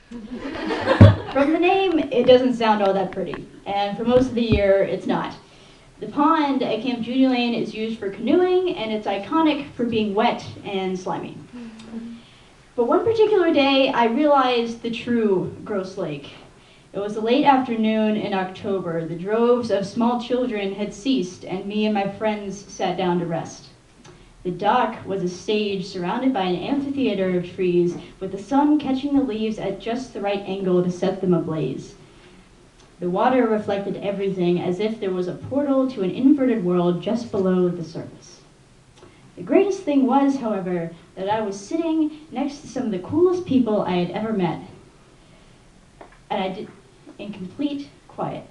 From the name, it doesn't sound all that pretty, and for most of the year, it's not. The pond at Camp Judy Lane is used for canoeing, and it's iconic for being wet and slimy. But one particular day, I realized the true Gross Lake. It was a late afternoon in October. The droves of small children had ceased, and me and my friends sat down to rest. The dock was a stage surrounded by an amphitheater of trees, with the sun catching the leaves at just the right angle to set them ablaze. The water reflected everything as if there was a portal to an inverted world just below the surface. The greatest thing was, however, that I was sitting next to some of the coolest people I had ever met. And I did in complete quiet.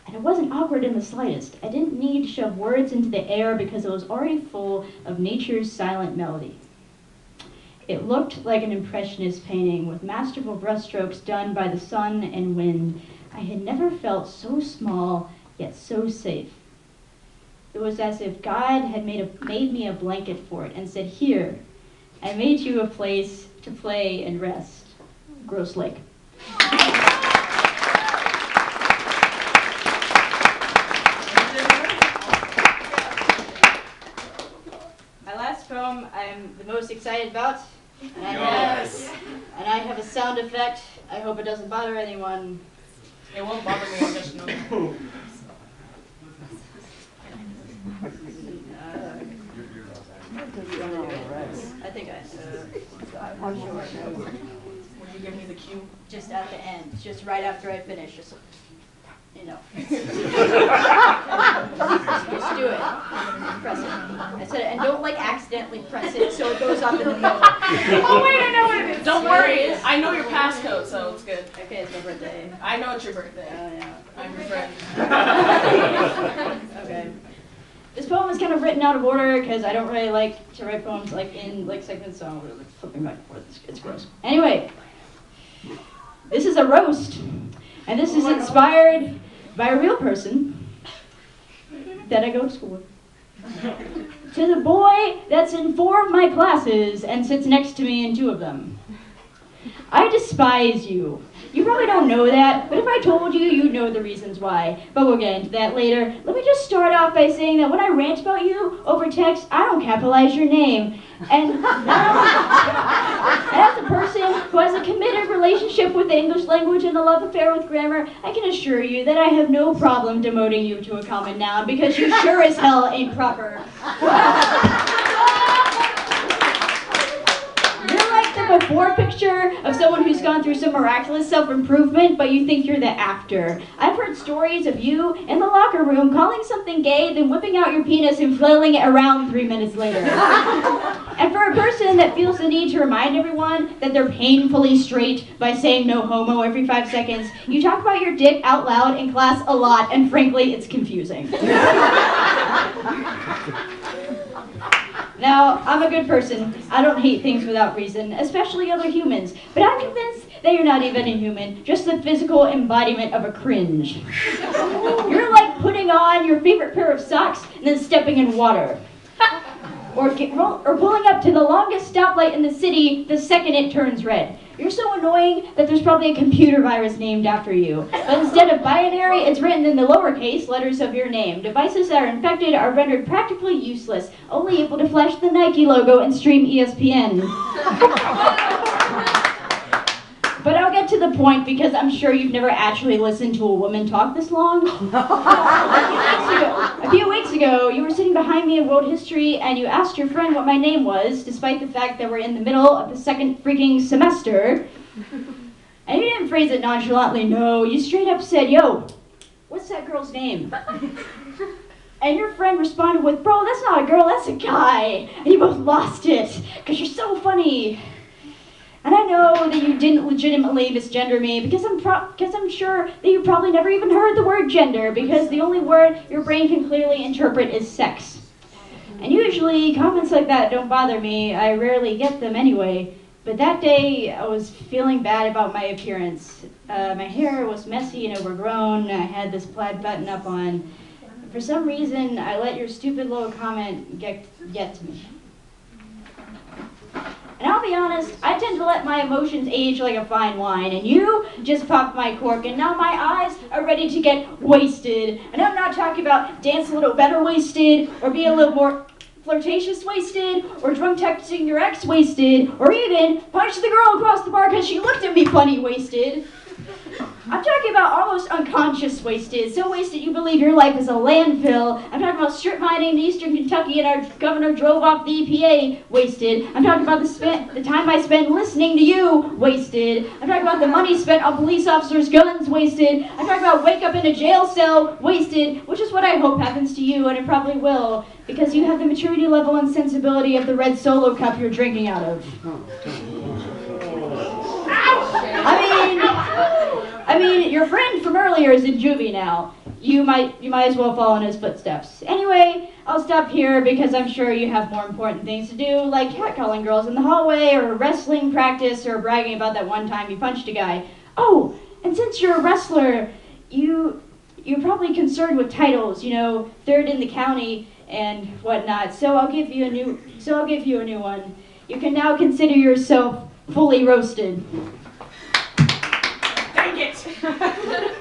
And it wasn't awkward in the slightest. I didn't need to shove words into the air because it was already full of nature's silent melody. It looked like an impressionist painting with masterful brushstrokes done by the sun and wind. I had never felt so small, yet so safe. It was as if God had made me a blanket for it and said, "Here, I made you a place to play and rest." Gross Lake. My last poem I'm the most excited about, and I have a sound effect. I hope it doesn't bother anyone. It won't bother me, I just know. I think I'm sure. Will you give me the cue? Just at the end, just right after I finish, just, you know. Just do it. Press it. I said it, and don't like accidentally press it so it goes up in the middle. Oh wait, I know what it is. Don't worry, I know your passcode, so it's good. Okay, it's my birthday. I know it's your birthday. Oh yeah. I'm your friend. Okay. This poem is kind of written out of order because I don't really like to write poems like in like segments, so I'm really flipping back and forth. It's gross. Anyway, this is a roast, and this is inspired by a real person that I go to school with. To the boy that's in 4 of my classes and sits next to me in 2 of them. I despise you. You probably don't know that, but if I told you, you'd know the reasons why. But we'll get into that later. Let me just start off by saying that when I rant about you over text, I don't capitalize your name. And as a person who has a committed relationship with the English language and a love affair with grammar, I can assure you that I have no problem demoting you to a common noun because you sure as hell ain't proper. Before picture of someone who's gone through some miraculous self-improvement, but you think you're the after. I've heard stories of you in the locker room calling something gay, then whipping out your penis and flailing it around 3 minutes later. And for a person that feels the need to remind everyone that they're painfully straight by saying no homo every 5 seconds, you talk about your dick out loud in class a lot, and frankly, it's confusing. Now, I'm a good person. I don't hate things without reason, especially other humans. But I'm convinced that you're not even a human, just the physical embodiment of a cringe. You're like putting on your favorite pair of socks and then stepping in water. Or pulling up to the longest stoplight in the city the second it turns red. You're so annoying that there's probably a computer virus named after you. But instead of binary, it's written in the lowercase letters of your name. Devices that are infected are rendered practically useless, only able to flash the Nike logo and stream ESPN. But I'll get to the point because I'm sure you've never actually listened to a woman talk this long. A few weeks ago, you were sitting behind me in world history and you asked your friend what my name was, despite the fact that we're in the middle of the second freaking semester. And you didn't phrase it nonchalantly, no. You straight up said, "Yo, what's that girl's name?" And your friend responded with, "Bro, that's not a girl, that's a guy." And you both lost it, because you're so funny. And I know that you didn't legitimately misgender me because I'm sure that you probably never even heard the word gender because the only word your brain can clearly interpret is sex. And usually comments like that don't bother me. I rarely get them anyway. But that day I was feeling bad about my appearance. My hair was messy and overgrown. I had this plaid button up on. For some reason, I let your stupid little comment get to me. And I'll be honest, I tend to let my emotions age like a fine wine, and you just popped my cork, and now my eyes are ready to get wasted. And I'm not talking about dance a little better wasted, or be a little more flirtatious wasted, or drunk texting your ex wasted, or even punch the girl across the bar because she looked at me funny wasted. I'm talking about almost unconscious wasted, so wasted you believe your life is a landfill. I'm talking about strip mining in eastern Kentucky and our governor drove off the EPA wasted. I'm talking about the time I spent listening to you wasted. I'm talking about the money spent on police officers' guns wasted. I'm talking about wake up in a jail cell wasted, which is what I hope happens to you, and it probably will, because you have the maturity level and sensibility of the red Solo cup you're drinking out of. I mean, your friend from earlier is in juvie now. You might as well follow in his footsteps. Anyway, I'll stop here because I'm sure you have more important things to do, like catcalling girls in the hallway, or wrestling practice, or bragging about that one time you punched a guy. Oh, and since you're a wrestler, you're probably concerned with titles, third in the county and whatnot. So I'll give you a new one. You can now consider yourself fully roasted. Dang it!